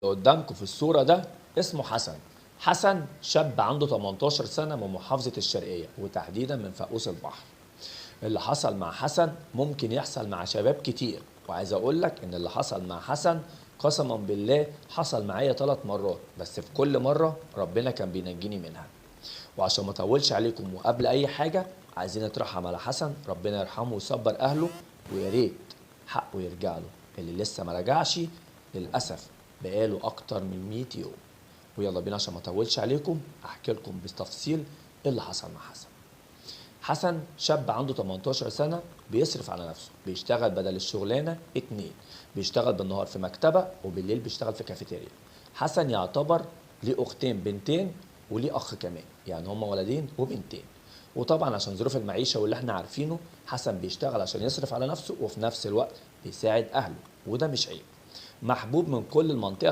اللي قدامكم في الصورة ده اسمه حسن. حسن شاب عنده 18 سنة من محافظة الشرقية وتحديدا من فاقوس البحر. اللي حصل مع حسن ممكن يحصل مع شباب كتير، وعايز اقول لك ان اللي حصل مع حسن قسما بالله حصل معايا 3 مرات، بس في كل مرة ربنا كان بينجيني منها. وعشان ما اطولش عليكم وقبل اي حاجة عايزين نترحم على حسن، ربنا يرحمه ويصبر اهله، ويا ريت حقه يرجع له. اللي لسه ما رجعش للاسف بقاله اكتر من 100 يوم. ويلا بينا عشان ما اطولش عليكم احكي لكم بالتفصيل ايه اللي حصل مع حسن. حسن شاب عنده 18 سنة بيصرف على نفسه، بيشتغل بدل الشغلانة 2، بيشتغل بالنهار في مكتبة وبالليل بيشتغل في كافيتيريا. حسن يعتبر ليه أختين بنتين وليه أخ كمان، يعني هما ولدين وبنتين. وطبعا عشان ظروف المعيشة واللي احنا عارفينه حسن بيشتغل عشان يصرف على نفسه وفي نفس الوقت بيساعد أهله، وده مش عيب. محبوب من كل المنطقة